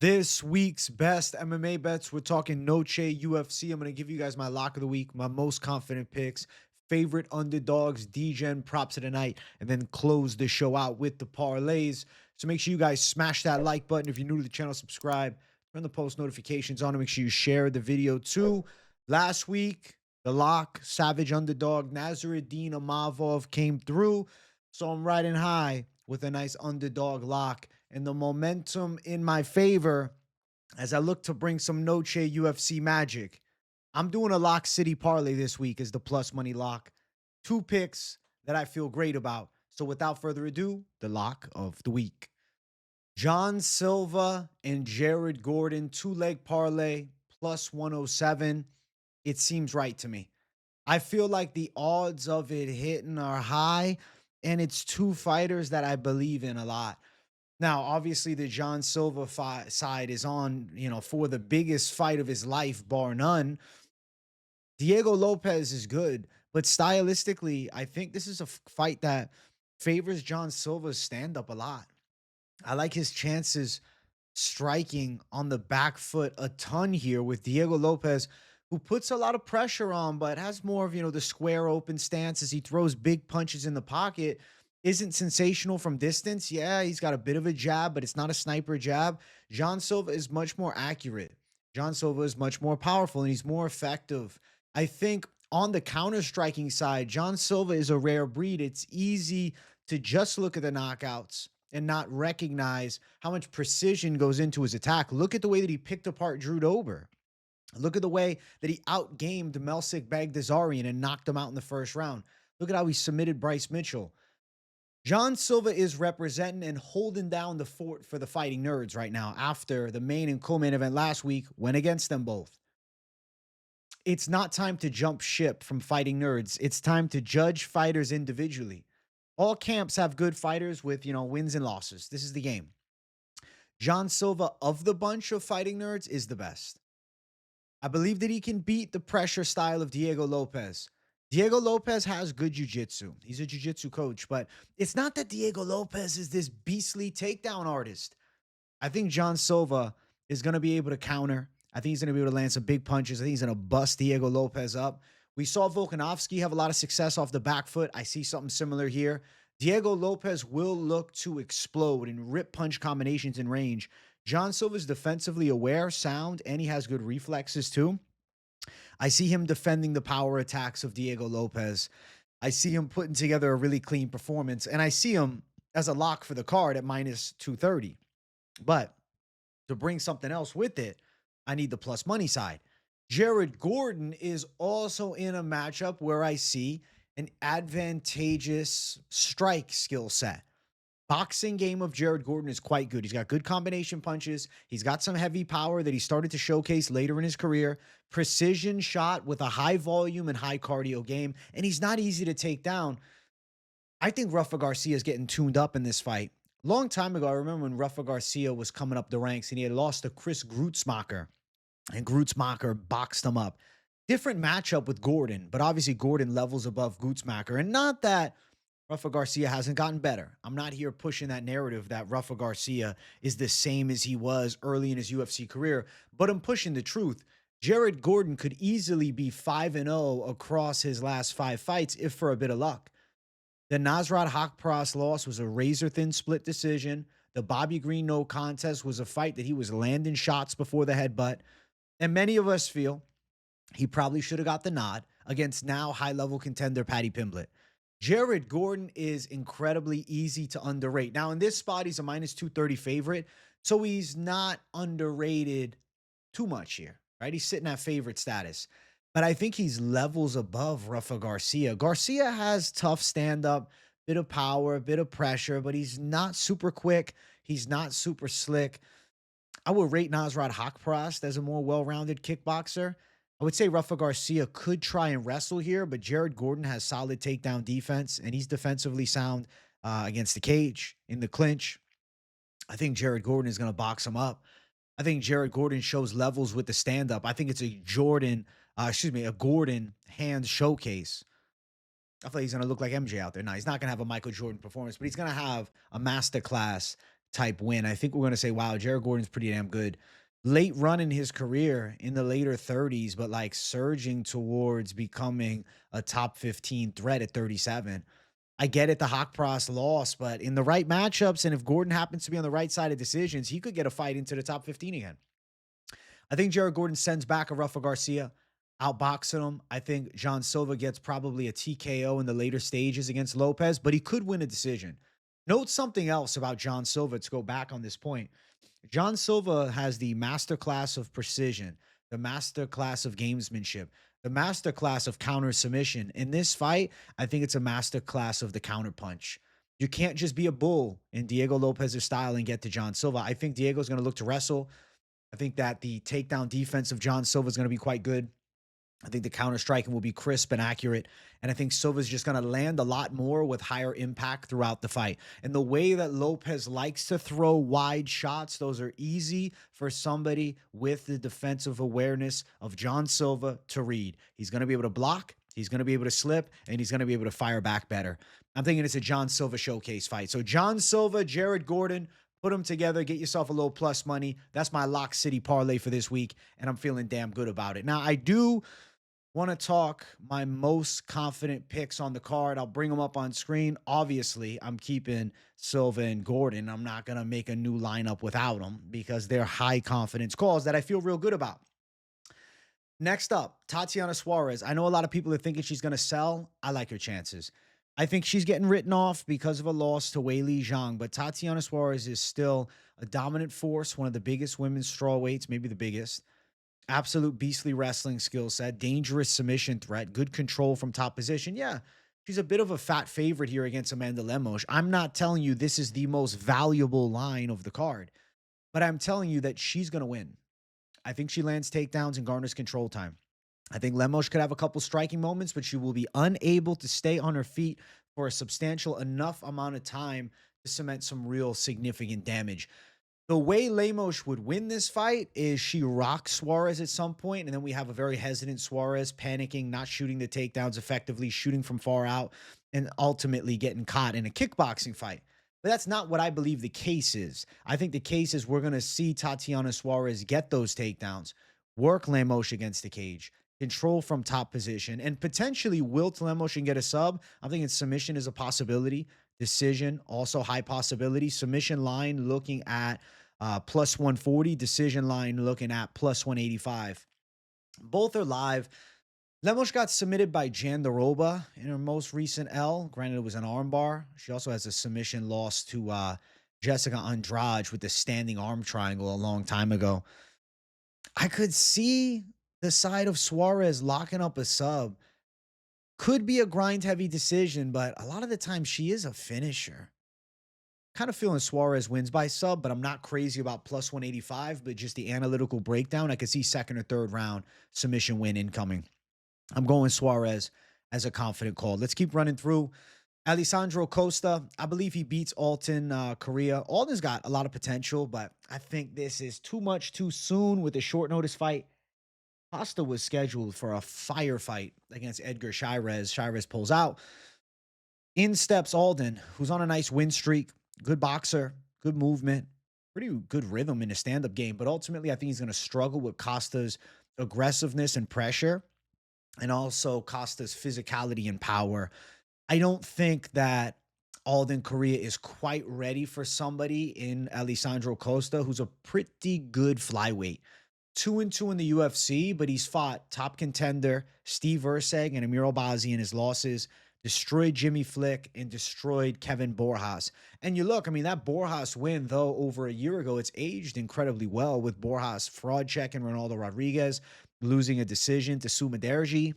This week's best MMA bets, we're talking Noche UFC. I'm going to give you guys my lock of the week, my most confident picks, favorite underdogs, Degen props of the night, and then close the show out with the parlays. So make sure you guys smash that like button. If you're new to the channel, subscribe, turn the post notifications on, and make sure you share the video too. Last week, the lock, Savage Underdog, Nazaruddin Amavov came through. So I'm riding high with a nice underdog lock and the momentum in my favor as I look to bring some Noche UFC magic. I'm doing a Lock City parlay this week as the plus money lock. Two picks that I feel great about. So without further ado, the lock of the week. John Silva and Jared Gordon, two-leg parlay, plus 107. It seems right to me. I feel like the odds of it hitting are high, and it's two fighters that I believe in a lot. Now, obviously, the John Silva side is on, for the biggest fight of his life, bar none. Diego Lopes is good, but stylistically, I think this is a fight that favors John Silva's stand up a lot. I like his chances striking on the back foot a ton here with Diego Lopes, who puts a lot of pressure on, but has more of, the square open stance as he throws big punches in the pocket. Isn't sensational from distance. Yeah, he's got a bit of a jab, but it's not a sniper jab. John Silva is much more accurate. John Silva is much more powerful and he's more effective. I think on the counter striking side, John Silva is a rare breed. It's easy to just look at the knockouts and not recognize how much precision goes into his attack. Look at the way that he picked apart Drew Dober. Look at the way that he outgamed Melsik Baghdasaryan and knocked him out in the first round. Look at how he submitted Bryce Mitchell. John Silva is representing and holding down the fort for the Fighting Nerds right now after the main and co-main event last week went against them both. It's not time to jump ship from Fighting Nerds. It's time to judge fighters individually. All camps have good fighters with, wins and losses. This is the game. John Silva of the bunch of Fighting Nerds is the best. I believe that he can beat the pressure style of Diego Lopes. Diego Lopes has good jiu-jitsu. He's a jiu-jitsu coach, but it's not that Diego Lopes is this beastly takedown artist. I think John Silva is going to be able to counter. I think he's going to be able to land some big punches. I think he's going to bust Diego Lopes up. We saw Volkanovski have a lot of success off the back foot. I see something similar here. Diego Lopes will look to explode and rip punch combinations in range. John Silva is defensively aware, sound, and he has good reflexes too. I see him defending the power attacks of Diego Lopes. I see him putting together a really clean performance, and I see him as a lock for the card at minus 230. But to bring something else with it, I need the plus money side. Jared Gordon is also in a matchup where I see an advantageous strike skill set. Boxing game of Jared Gordon is quite good. He's got good combination punches. He's got some heavy power that he started to showcase later in his career. Precision shot with a high volume and high cardio game. And he's not easy to take down. I think Rafa Garcia is getting tuned up in this fight. Long time ago, I remember when Rafa Garcia was coming up the ranks and he had lost to Chris Grutzmacher. And Grutzmacher boxed him up. Different matchup with Gordon, but obviously Gordon levels above Grutzmacher. And not that Rafa Garcia hasn't gotten better. I'm not here pushing that narrative that Rafa Garcia is the same as he was early in his UFC career, but I'm pushing the truth. Jared Gordon could easily be 5-0 across his last 5 fights if for a bit of luck. The Nasrat Haqparast loss was a razor-thin split decision. The Bobby Green no contest was a fight that he was landing shots before the headbutt. And many of us feel he probably should have got the nod against now high-level contender Paddy Pimblett. Jared Gordon is incredibly easy to underrate. Now, in this spot, he's a minus 230 favorite, so he's not underrated too much here, right? He's sitting at favorite status. But I think he's levels above Rafa Garcia. Garcia has tough stand-up, bit of power, bit of pressure, but he's not super quick. He's not super slick. I would rate Nasrat Haqparast as a more well-rounded kickboxer. I would say Rafa Garcia could try and wrestle here, but Jared Gordon has solid takedown defense, and he's defensively sound against the cage, in the clinch. I think Jared Gordon is going to box him up. I think Jared Gordon shows levels with the stand-up. I think it's a Gordon hand showcase. I feel like he's going to look like MJ out there. Now, he's not going to have a Michael Jordan performance, but he's going to have a masterclass type win. I think we're going to say, wow, Jared Gordon's pretty damn good. Late run in his career in the later 30s, but like surging towards becoming a top 15 threat at 37. I get it, the Hawkpross loss, but in the right matchups, and if Gordon happens to be on the right side of decisions, he could get a fight into the top 15 again. I think Jared Gordon sends back a Rafa Garcia, outboxing him. I think John Silva gets probably a TKO in the later stages against Lopes, but he could win a decision. Note something else about John Silva to go back on this point. John Silva has the masterclass of precision, the masterclass of gamesmanship, the masterclass of counter submission. In this fight, I think it's a masterclass of the counter punch. You can't just be a bull in Diego Lopez's style and get to John Silva. I think Diego's going to look to wrestle. I think that the takedown defense of John Silva is going to be quite good. I think the counter striking will be crisp and accurate. And I think Silva's just going to land a lot more with higher impact throughout the fight. And the way that Lopes likes to throw wide shots, those are easy for somebody with the defensive awareness of John Silva to read. He's going to be able to block, he's going to be able to slip, and he's going to be able to fire back better. I'm thinking it's a John Silva showcase fight. So John Silva, Jared Gordon, put them together, get yourself a little plus money. That's my Lock City parlay for this week, and I'm feeling damn good about it. Now, I do want to talk my most confident picks on the card. I'll bring them up on screen. Obviously, I'm keeping Silva and Gordon. I'm not going to make a new lineup without them because they're high confidence calls that I feel real good about. Next up, Tatiana Suarez. I know a lot of people are thinking she's going to sell. I like her chances. I think she's getting written off because of a loss to Weili Zhang, but Tatiana Suarez is still a dominant force, one of the biggest women's strawweights, maybe the biggest. Absolute beastly wrestling skill set, dangerous submission threat, good control from top position. Yeah, she's a bit of a fat favorite here against Amanda Lemos. I'm not telling you this is the most valuable line of the card, but I'm telling you that she's going to win. I think she lands takedowns and garners control time. I think Lemos could have a couple striking moments, but she will be unable to stay on her feet for a substantial enough amount of time to cement some real significant damage. The way Lemos would win this fight is she rocks Suarez at some point, and then we have a very hesitant Suarez panicking, not shooting the takedowns effectively, shooting from far out, and ultimately getting caught in a kickboxing fight. But that's not what I believe the case is. I think the case is we're going to see Tatiana Suarez get those takedowns, work Lemos against the cage, control from top position, and potentially wilt Lemos and get a sub. I'm thinking submission is a possibility. Decision, also high possibility. Submission line looking at plus 140. Decision line looking at plus 185. Both are live. Lemos got submitted by Jandaroba in her most recent L. Granted, it was an armbar. She also has a submission loss to Jessica Andrade with the standing arm triangle a long time ago. I could see the side of Suarez locking up a sub. Could be a grind-heavy decision, but a lot of the time she is a finisher. Kind of feeling Suarez wins by sub, but I'm not crazy about plus 185, but just the analytical breakdown, I could see second or third round submission win incoming. I'm going Suarez as a confident call. Let's keep running through. Alessandro Costa, I believe he beats Alden Coria. Alden's got a lot of potential, but I think this is too much too soon with a short notice fight. Costa was scheduled for a firefight against Edgar Suarez. Suarez pulls out. In steps Alden, who's on a nice win streak. Good boxer, good movement, pretty good rhythm in a stand-up game. But ultimately, I think he's going to struggle with Costa's aggressiveness and pressure, and also Costa's physicality and power. I don't think that Alden Coria is quite ready for somebody in Alessandro Costa, who's a pretty good flyweight. 2-2 in the UFC, but he's fought top contender Steve Erceg and Amir Albazi in his losses, destroyed Jimmy Flick, and destroyed Kevin Borjas. And you look, I mean, that Borjas win, though, over a year ago, it's aged incredibly well with Borjas fraud checking Ronaldo Rodriguez, losing a decision to Suma Derji.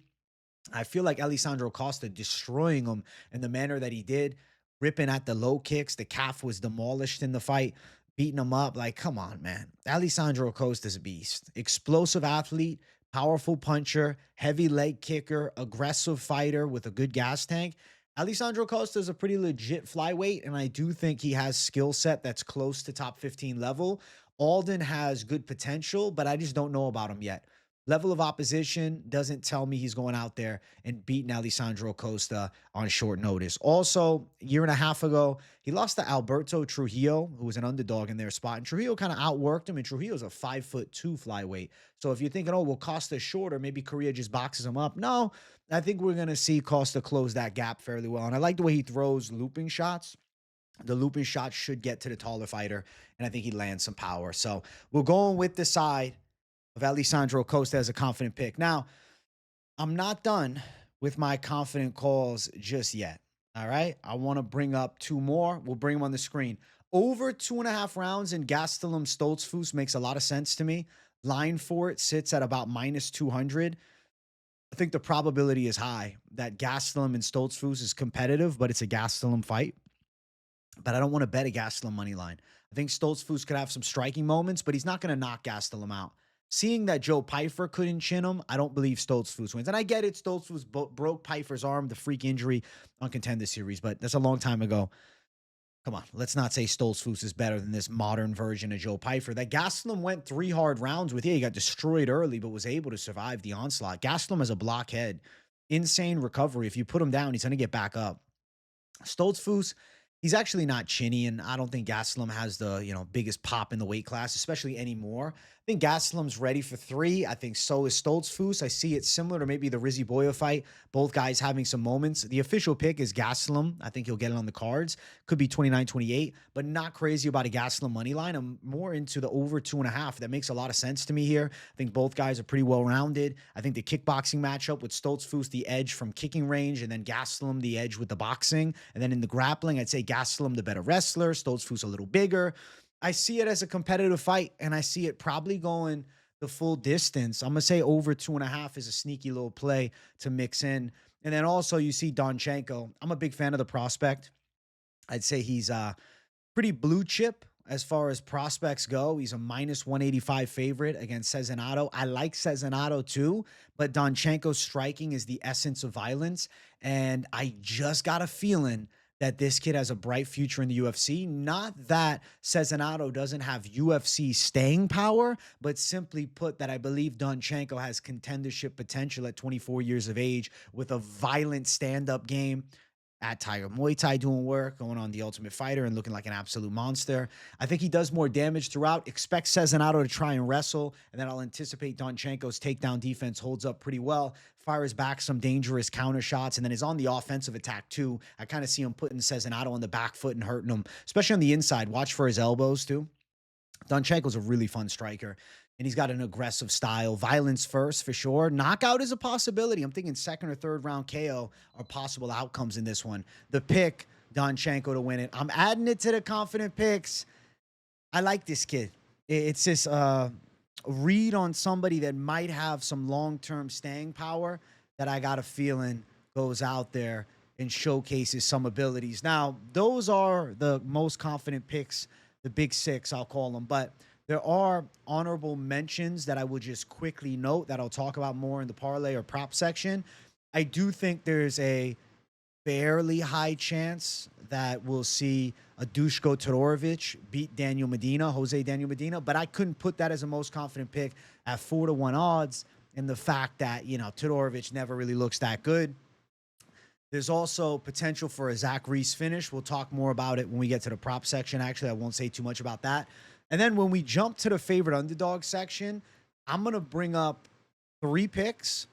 I feel like Alessandro Costa destroying him in the manner that he did, ripping at the low kicks. The calf was demolished in the fight, beating him up. Like, come on, man. Alessandro Costa's a beast. Explosive athlete, powerful puncher, heavy leg kicker, aggressive fighter with a good gas tank. Alessandro Costa is a pretty legit flyweight, and I do think he has skill set that's close to top 15 level. Alden has good potential, but I just don't know about him yet. Level of opposition doesn't tell me he's going out there and beating Alessandro Costa on short notice. Also, a year and a half ago, he lost to Alberto Trujillo, who was an underdog in their spot. And Trujillo kind of outworked him, and Trujillo's a 5'2" flyweight. So if you're thinking, oh, well, Costa's shorter, maybe Coria just boxes him up. No, I think we're going to see Costa close that gap fairly well. And I like the way he throws looping shots. The looping shot should get to the taller fighter, and I think he lands some power. So we're going with the side of Alessandro Costa as a confident pick. Now, I'm not done with my confident calls just yet. All right. I want to bring up two more. We'll bring them on the screen. Over 2.5 rounds in Gastelum Stoltzfus makes a lot of sense to me. Line for it sits at about -200. I think the probability is high that Gastelum and Stoltzfus is competitive, but it's a Gastelum fight. But I don't want to bet a Gastelum money line. I think Stoltzfus could have some striking moments, but he's not going to knock Gastelum out. Seeing that Joe Pyfer couldn't chin him, I don't believe Stoltzfus wins. And I get it, Stoltzfus broke Pyfer's arm, the freak injury on Contender Series, but that's a long time ago. Come on, let's not say Stoltzfus is better than this modern version of Joe Pyfer. That Gastelum went 3 hard rounds with. Yeah, he got destroyed early, but was able to survive the onslaught. Gastelum has a blockhead. Insane recovery. If you put him down, he's going to get back up. Stoltzfus, he's actually not chinny, and I don't think Gastelum has the biggest pop in the weight class, especially anymore. I think Gastelum's ready for 3. I think so is Stoltzfus. I see it similar to maybe the Rizzy Boya fight. Both guys having some moments. The official pick is Gastelum. I think he'll get it on the cards. Could be 29-28, but not crazy about a Gastelum money line. I'm more into the over 2.5. That makes a lot of sense to me here. I think both guys are pretty well-rounded. I think the kickboxing matchup with Stoltzfus, the edge from kicking range, and then Gastelum, the edge with the boxing. And then in the grappling, I'd say Gastelum, the better wrestler. Stoltzfus a little bigger. I see it as a competitive fight, and I see it probably going the full distance. I'm going to say over 2.5 is a sneaky little play to mix in. And then also you see Donchenko. I'm a big fan of the prospect. I'd say he's pretty blue chip as far as prospects go. He's a -185 favorite against Sezinando. I like Sezinando too, but Donchenko's striking is the essence of violence. And I just got a feeling that this kid has a bright future in the UFC. Not that Sezinando doesn't have UFC staying power, but simply put that I believe Donchenko has contendership potential at 24 years of age with a violent stand-up game. At Tiger Muay Thai doing work, going on The Ultimate Fighter and looking like an absolute monster. I think he does more damage throughout. Expect Sezinando to try and wrestle, and then I'll anticipate Donchenko's takedown defense holds up pretty well, fires back some dangerous counter shots, and then is on the offensive attack too. I kind of see him putting Sezinando on the back foot and hurting him, especially on the inside. Watch for his elbows too. Donchenko's a really fun striker, and he's got an aggressive style. Violence first, for sure. Knockout is a possibility. I'm thinking 2nd or 3rd round KO are possible outcomes in this one. The pick, Donchenko to win it. I'm adding it to the confident picks. I like this kid. It's this read on somebody that might have some long-term staying power that I got a feeling goes out there and showcases some abilities. Now, those are the most confident picks, the big 6, I'll call them. But there are honorable mentions that I will just quickly note that I'll talk about more in the parlay or prop section. I do think there's a fairly high chance that we'll see a Dushko Todorovic beat Jose Daniel Medina, but I couldn't put that as a most confident pick at 4-1 odds. And the fact that, Todorovic never really looks that good. There's also potential for a Zach Reese finish. We'll talk more about it when we get to the prop section. Actually, I won't say too much about that. And then when we jump to the favorite underdog section, I'm going to bring up 3 picks,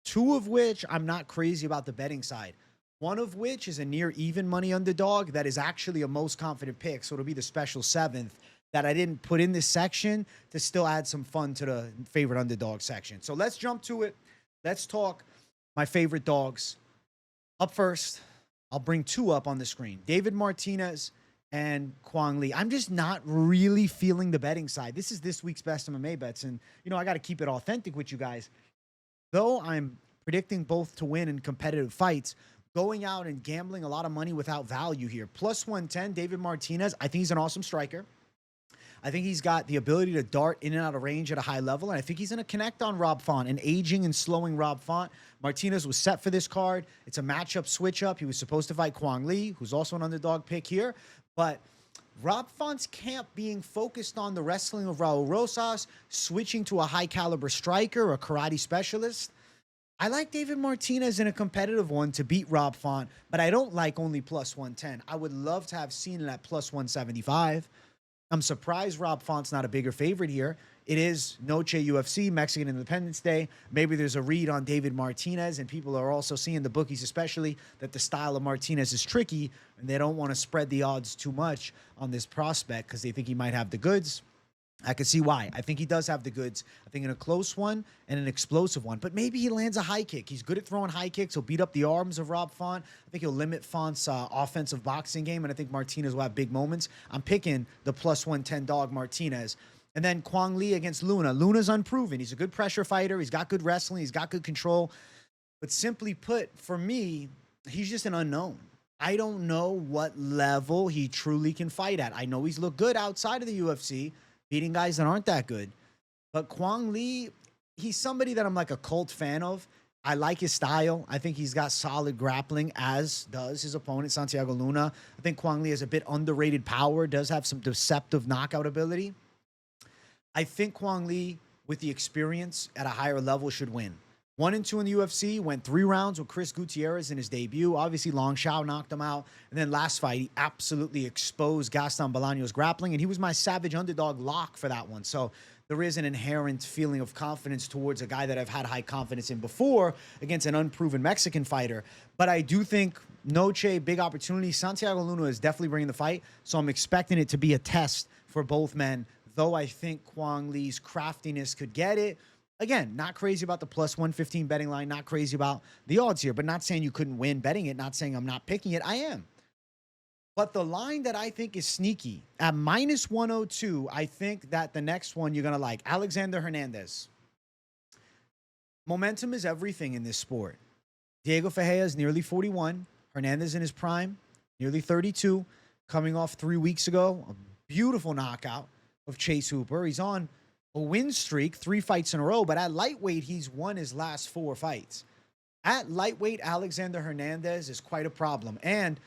2 of which I'm not crazy about the betting side. One of which is a near even money underdog that is actually a most confident pick. So it'll be the special 7th that I didn't put in this section to still add some fun to the favorite underdog section. So let's jump to it. Let's talk my favorite dogs. Up first, I'll bring 2 up on the screen. David Martinez and Kwang Lee. I'm just not really feeling the betting side. This is this week's best MMA bets. And, I got to keep it authentic with you guys. Though I'm predicting both to win in competitive fights, going out and gambling a lot of money without value here. Plus 110, David Martinez. I think he's an awesome striker. I think he's got the ability to dart in and out of range at a high level, and I think he's going to connect on Rob Font, an aging and slowing Rob Font. Martinez was set for this card. It's a matchup switch-up. He was supposed to fight Kwang Lee, who's also an underdog pick here, but Rob Font's camp being focused on the wrestling of Raul Rosas, switching to a high caliber striker, a karate specialist. I like David Martinez in a competitive one to beat Rob Font, but I don't like only plus 110. I would love to have seen it at plus 175. I'm surprised Rob Font's not a bigger favorite here. It is Noche UFC, Mexican Independence Day. Maybe there's a read on David Martinez, and people are also seeing, the bookies especially, that the style of Martinez is tricky, and they don't want to spread the odds too much on this prospect because they think he might have the goods. I can see why. I think he does have the goods. I think in a close one and an explosive one. But maybe he lands a high kick. He's good at throwing high kicks. He'll beat up the arms of Rob Font. I think he'll limit Font's offensive boxing game, and I think Martinez will have big moments. I'm picking the plus 110 dog Martinez. And then Kwang Lee against Luna. Luna's unproven. He's a good pressure fighter. He's got good wrestling. He's got good control. But simply put, for me, he's just an unknown. I don't know what level he truly can fight at. I know he's looked good outside of the UFC, beating guys that aren't that good. But Kwang Lee, he's somebody that I'm like a cult fan of. I like his style. I think he's got solid grappling, as does his opponent, Santiago Luna. I think Kwang Lee has a bit underrated power, does have some deceptive knockout ability. I think Kwang Lee, with the experience at a higher level, should win. 1 and 2 in the UFC, went 3 rounds with Chris Gutierrez in his debut. Obviously, Long Shao knocked him out. And then last fight, he absolutely exposed Gaston Bolaño's grappling. And he was my savage underdog lock for that one. So there is an inherent feeling of confidence towards a guy that I've had high confidence in before against an unproven Mexican fighter. But I do think Noche, big opportunity. Santiago Luna is definitely bringing the fight. So I'm expecting it to be a test for both men. Though I think Kwang Lee's craftiness could get it. Again, not crazy about the plus 115 betting line, not crazy about the odds here, but not saying you couldn't win betting it, not saying I'm not picking it. I am. But the line that I think is sneaky, at minus 102, I think that the next one you're going to like. Alexander Hernandez. Momentum is everything in this sport. Diego Ferreira is nearly 41. Hernandez in his prime, nearly 32. Coming off 3 weeks ago, a beautiful knockout of Chase Hooper. He's on a win streak, 3 fights in a row, but at lightweight, he's won his last 4 fights. At lightweight, Alexander Hernandez is quite a problem. And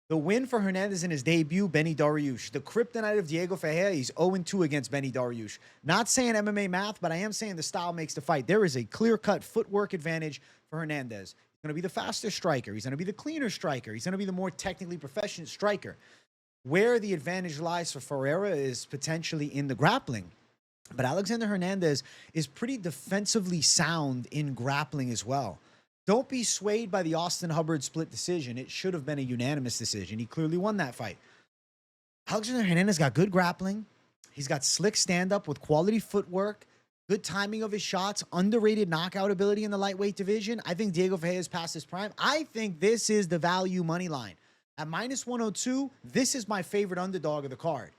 the win for Hernandez in his debut, Benny Dariush. The kryptonite of Diego Ferreira, he's 0-2 against Benny Dariush. Not saying MMA math, but I am saying the style makes the fight. There is a clear-cut footwork advantage for Hernandez. He's going to be the faster striker. He's going to be the cleaner striker. He's going to be the more technically proficient striker. Where the advantage lies for Pereira is potentially in the grappling. But Alexander Hernandez is pretty defensively sound in grappling as well. Don't be swayed by the Austin Hubbard split decision. It should have been a unanimous decision. He clearly won that fight. Alexander Hernandez got good grappling. He's got slick stand-up with quality footwork, good timing of his shots, underrated knockout ability in the lightweight division. I think Diego Ferreira is past his prime. I think this is the value money line. At minus 102, this is my favorite underdog of the card.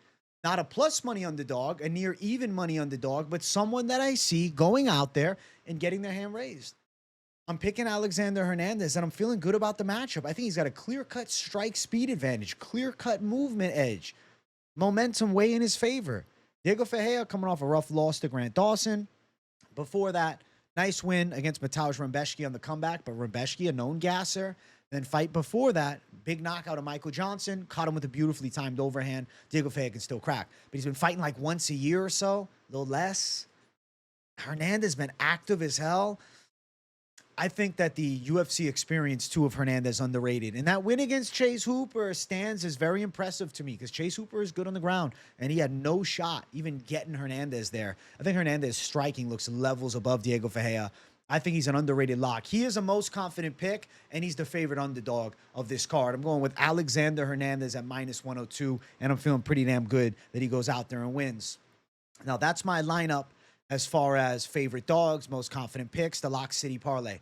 Not a plus money underdog, a near even money underdog, but someone that I see going out there and getting their hand raised. I'm picking Alexander Hernandez, and I'm feeling good about the matchup. I think he's got a clear-cut strike speed advantage, clear-cut movement edge, momentum way in his favor. Diego Ferreira coming off a rough loss to Grant Dawson. Before that, nice win against Mateusz Rebecki on the comeback, but Rebecki, a known gasser. Then fight before that, big knockout of Michael Johnson. Caught him with a beautifully timed overhand. Diego Ferreira can still crack. But he's been fighting like once a year or so, a little less. Hernandez been active as hell. I think that the UFC experience, too, of Hernandez underrated. And that win against Chase Hooper stands as very impressive to me because Chase Hooper is good on the ground, and he had no shot even getting Hernandez there. I think Hernandez striking looks levels above Diego Ferreira. I think he's an underrated lock. He is a most confident pick, and he's the favorite underdog of this card. I'm going with Alexander Hernandez at minus 102, and I'm feeling pretty damn good that he goes out there and wins. Now, that's my lineup as far as favorite dogs, most confident picks, the Lock City Parlay.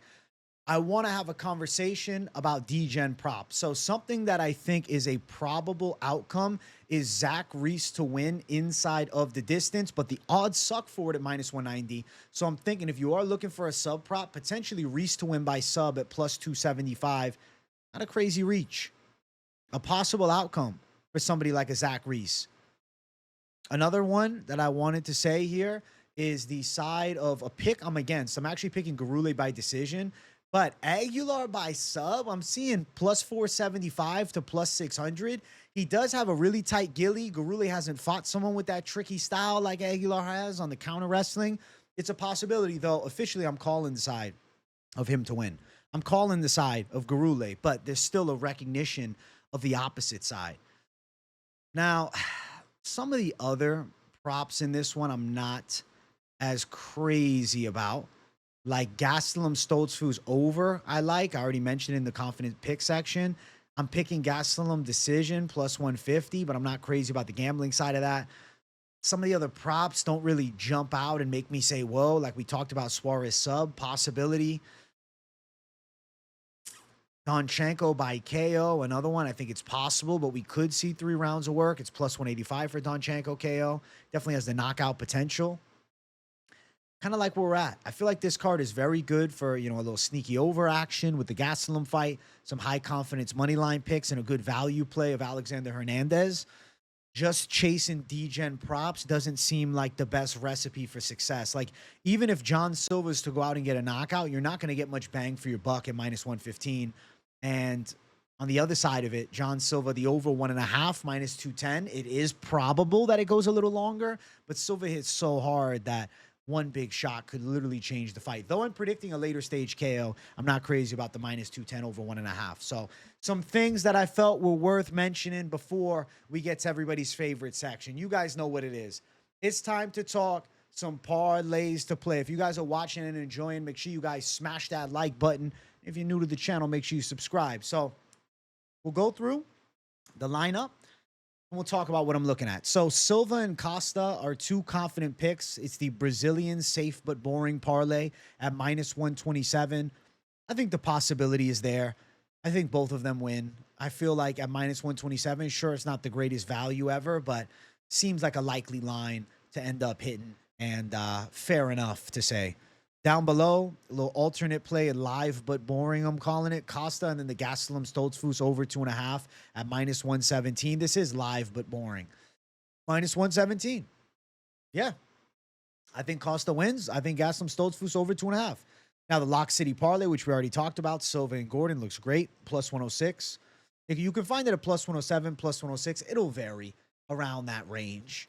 I want to have a conversation about Degen Props. So something that I think is a probable outcome is Zach Reese to win inside of the distance, but the odds suck for it at minus 190. So I'm thinking if you are looking for a sub prop, potentially Reese to win by sub at plus 275. Not a crazy reach. A possible outcome for somebody like a Zach Reese. Another one that I wanted to say here is the side of a pick I'm against. I'm actually picking Gurule by decision. But Aguilar by sub, I'm seeing plus 475 to plus 600. He does have a really tight gilly. Gurule hasn't fought someone with that tricky style like Aguilar has on the counter wrestling. It's a possibility, though. Officially, I'm calling the side of him to win. I'm calling the side of Gurule, but there's still a recognition of the opposite side. Now, some of the other props in this one, I'm not as crazy about. Like Gastelum Stoltzfus over, I like. I already mentioned in the confident pick section. I'm picking Gastelum decision plus 150, but I'm not crazy about the gambling side of that. Some of the other props don't really jump out and make me say, whoa, like we talked about Suarez sub possibility. Donchenko by KO, another one. I think it's possible, but we could see 3 rounds of work. It's plus 185 for Donchenko KO. Definitely has the knockout potential. Kind of like where we're at. I feel like this card is very good for, a little sneaky over action with the Gastelum fight, some high confidence money line picks, and a good value play of Alexander Hernandez. Just chasing Degen props doesn't seem like the best recipe for success. Like, even if John Silva's to go out and get a knockout, you're not going to get much bang for your buck at minus 115. And on the other side of it, John Silva, the over 1.5, minus 210. It is probable that it goes a little longer, but Silva hits so hard that one big shot could literally change the fight. Though I'm predicting a later stage KO, I'm not crazy about the minus 210 over 1.5. So some things that I felt were worth mentioning before we get to everybody's favorite section. You guys know what it is. It's time to talk some parlays to play. If you guys are watching and enjoying, make sure you guys smash that like button. If you're new to the channel, make sure you subscribe. So we'll go through the lineup. We'll talk about what I'm looking at. So Silva and Costa are 2 confident picks. It's the Brazilian safe but boring parlay at minus 127. I think the possibility is there. I think both of them win. I feel like at minus 127, sure, it's not the greatest value ever, but seems like a likely line to end up hitting, and fair enough to say. Down below, a little alternate play, live but boring, I'm calling it. Costa and then the Gastelum Stoltzfus over 2.5 at minus 117. This is live but boring. Minus 117. Yeah. I think Costa wins. I think Gastelum Stoltzfus over 2.5. Now, the Lock City Parlay, which we already talked about, Silva and Gordon, looks great. Plus 106. If you can find it at plus 107, plus 106. It'll vary around that range.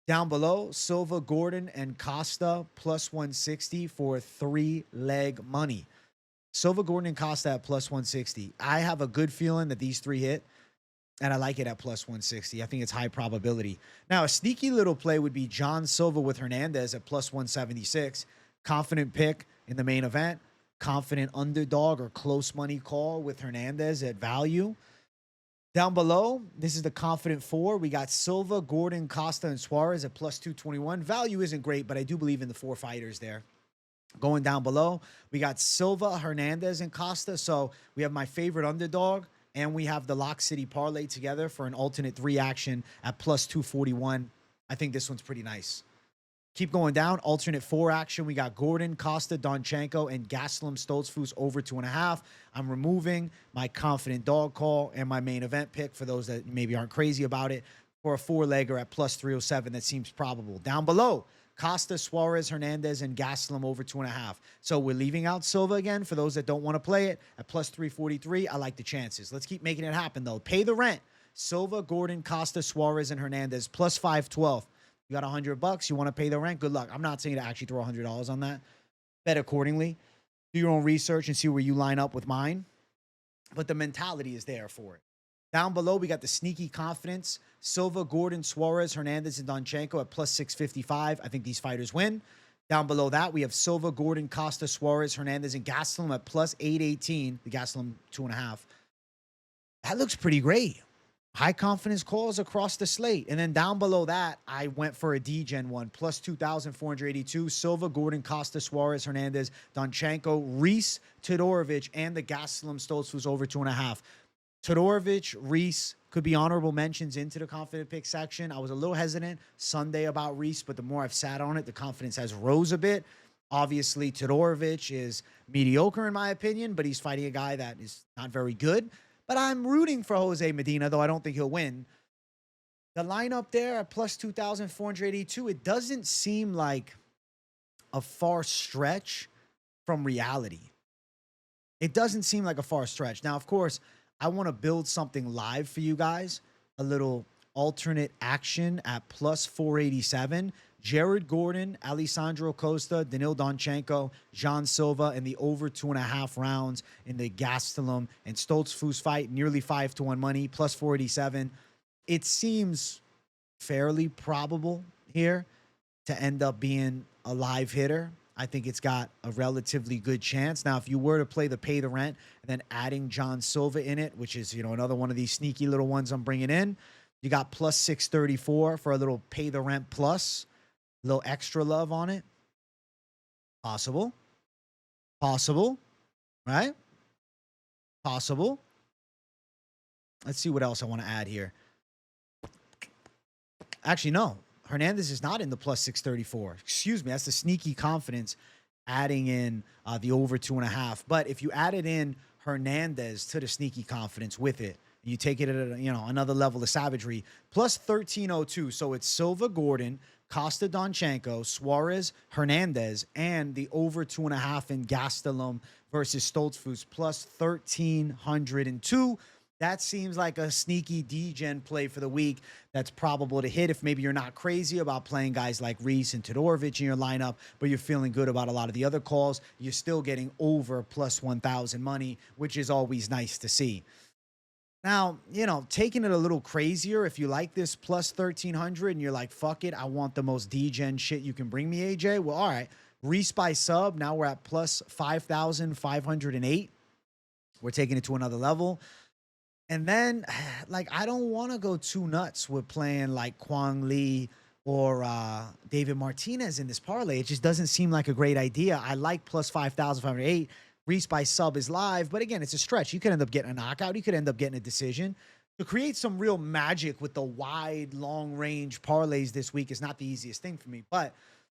Down below, Silva, Gordon, and Costa plus 160 for 3-leg money. Silva, Gordon, and Costa at plus 160. I have a good feeling that these 3 hit, and I like it at plus 160. I think it's high probability. Now, a sneaky little play would be John Silva with Hernandez at plus 176. Confident pick in the main event. Confident underdog or close money call with Hernandez at value. Down below, this is the confident 4. We got Silva, Gordon, Costa, and Suarez at plus 221. Value isn't great, but I do believe in the 4 fighters there. Going down below, we got Silva, Hernandez, and Costa. So we have my favorite underdog, and we have the Lock City Parlay together for an alternate 3 action at plus 241. I think this one's pretty nice. Keep going down. Alternate 4 action. We got Gordon, Costa, Donchenko, and Gastelum Stoltzfus over 2.5. I'm removing my confident dog call and my main event pick for those that maybe aren't crazy about it for a 4-legger at plus 307. That seems probable. Down below, Costa, Suarez, Hernandez, and Gastelum over 2.5. So we're leaving out Silva again for those that don't want to play it at plus 343. I like the chances. Let's keep making it happen, though. Pay the rent. Silva, Gordon, Costa, Suarez, and Hernandez plus 512. You got $100. You want to pay the rent? Good luck. I'm not saying to actually throw $100 on that. Bet accordingly. Do your own research and see where you line up with mine. But the mentality is there for it. Down below, we got the sneaky confidence. Silva, Gordon, Suarez, Hernandez, and Donchenko at plus 655. I think these fighters win. Down below that, we have Silva, Gordon, Costa, Suarez, Hernandez, and Gastelum at plus 818. The Gastelum 2.5. That looks pretty great. High confidence calls across the slate. And then down below that, I went for a Degen one. Plus 2,482. Silva, Gordon, Costa, Suarez, Hernandez, Donchenko, Reese, Todorovic, and the Gastelum Stoltzfus over 2.5. Todorovic, Reese could be honorable mentions into the confident pick section. I was a little hesitant Sunday about Reese, but the more I've sat on it, the confidence has rose a bit. Obviously, Todorovic is mediocre in my opinion, but he's fighting a guy that is not very good. But I'm rooting for Jose Medina, though I don't think he'll win. The lineup there at plus 2,482, it doesn't seem like a far stretch from reality. It doesn't seem like a far stretch. Now, of course, I want to build something live for you guys, a little alternate action at plus 487. Jared Gordon, Alessandro Costa, Danil Donchenko, Jean Silva, and the over 2.5 rounds in the Gastelum and Stoltzfus fight, nearly 5-1 money, plus 487. It seems fairly probable here to end up being a live hitter. I think it's got a relatively good chance. Now, if you were to play the pay the rent and then adding John Silva in it, which is, another one of these sneaky little ones I'm bringing in, you got plus 634 for a little pay the rent plus, a little extra love on it. Possible, right? Possible. Let's see what else I want to add here. Actually, no. Hernandez is not in the plus 634. Excuse me. That's the sneaky confidence adding in the over 2.5. But if you added in Hernandez to the sneaky confidence with it, you take it at another level of savagery, plus 1302. So it's Silva, Gordon, Costa, Donchenko, Suarez, Hernandez, and the over 2.5 in Gastelum versus Stoltzfus, plus 1302. That seems like a sneaky Degen play for the week that's probable to hit if maybe you're not crazy about playing guys like Reese and Todorovic in your lineup, but you're feeling good about a lot of the other calls. You're still getting over plus 1,000 money, which is always nice to see. Now, taking it a little crazier, if you like this plus 1,300 and you're like, fuck it, I want the most Degen shit you can bring me, AJ. Well, all right. Reese by sub. Now we're at plus 5,508. We're taking it to another level. And then, I don't want to go too nuts with playing like Kwang Lee or David Martinez in this parlay. It just doesn't seem like a great idea. I like plus 5,508. Reese by sub is live. But again, it's a stretch. You could end up getting a knockout. You could end up getting a decision. To create some real magic with the wide, long-range parlays this week is not the easiest thing for me. But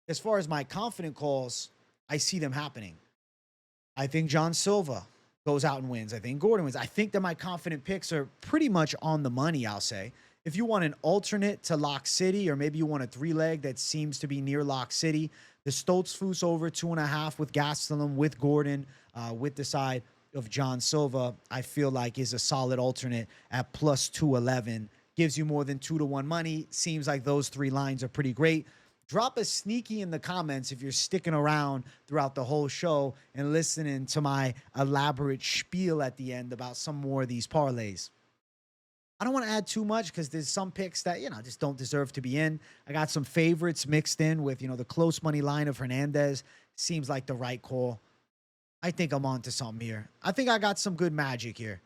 as far as my confident calls, I see them happening. I think John Silva goes out and wins. I think Gordon wins. I think that my confident picks are pretty much on the money, I'll say. If you want an alternate to Lock City, or maybe you want a 3-leg that seems to be near Lock City, the Stoltzfus over 2.5 with Gastelum, with Gordon, with the side of John Silva, I feel like is a solid alternate at plus 211. Gives you more than 2-1 money. Seems like those 3 lines are pretty great. Drop a sneaky in the comments if you're sticking around throughout the whole show and listening to my elaborate spiel at the end about some more of these parlays. I don't want to add too much because there's some picks that, just don't deserve to be in. I got some favorites mixed in with, the close money line of Hernandez. Seems like the right call. I think I'm on to something here. I think I got some good magic here.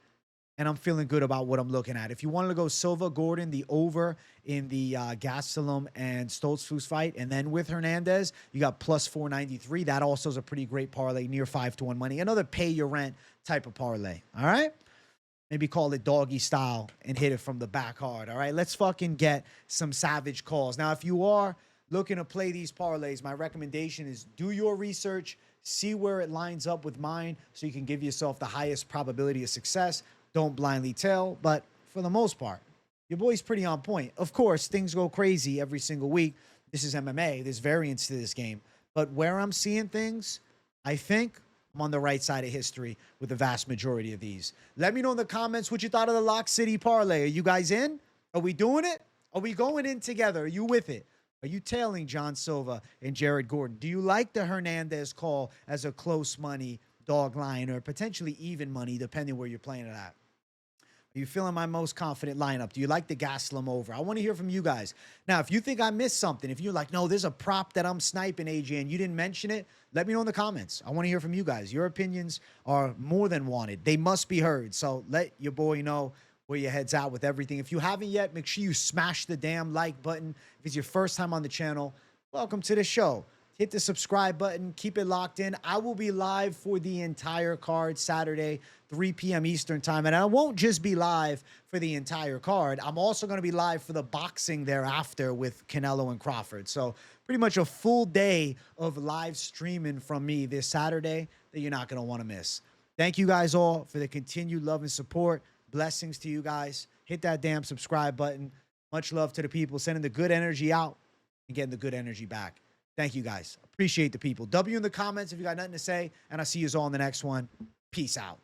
And I'm feeling good about what I'm looking at. If you wanted to go Silva, Gordon, the over in the Gastelum and Stoltzfus fight, and then with Hernandez, you got plus 493. That also is a pretty great parlay, near 5-1 money. Another pay your rent type of parlay. All right? Maybe call it doggy style and hit it from the back hard. All right? Let's fucking get some savage calls. Now, if you are looking to play these parlays, my recommendation is do your research, see where it lines up with mine so you can give yourself the highest probability of success. Don't blindly tell, but for the most part, your boy's pretty on point. Of course, things go crazy every single week. This is MMA. There's variance to this game. But where I'm seeing things, I think I'm on the right side of history with the vast majority of these. Let me know in the comments what you thought of the Lock City parlay. Are you guys in? Are we doing it? Are we going in together? Are you with it? Are you tailing John Silva and Jared Gordon? Do you like the Hernandez call as a close money dog line or potentially even money, depending where you're playing it at? Are you feeling my most confident lineup? Do you like the Gastelum over? I want to hear from you guys. Now, if you think I missed something, if you're like, no, there's a prop that I'm sniping, AJ, and you didn't mention it, let me know in the comments. I want to hear from you guys. Your opinions are more than wanted. They must be heard. So let your boy know where your head's at with everything. If you haven't yet, make sure you smash the damn like button. If it's your first time on the channel, welcome to the show. Hit the subscribe button. Keep it locked in. I will be live for the entire card Saturday, 3 p.m. Eastern time. And I won't just be live for the entire card. I'm also going to be live for the boxing thereafter with Canelo and Crawford. So pretty much a full day of live streaming from me this Saturday that you're not going to want to miss. Thank you guys all for the continued love and support. Blessings to you guys. Hit that damn subscribe button. Much love to the people sending the good energy out and getting the good energy back. Thank you, guys. Appreciate the people. W in the comments if you got nothing to say, and I'll see you all in the next one. Peace out.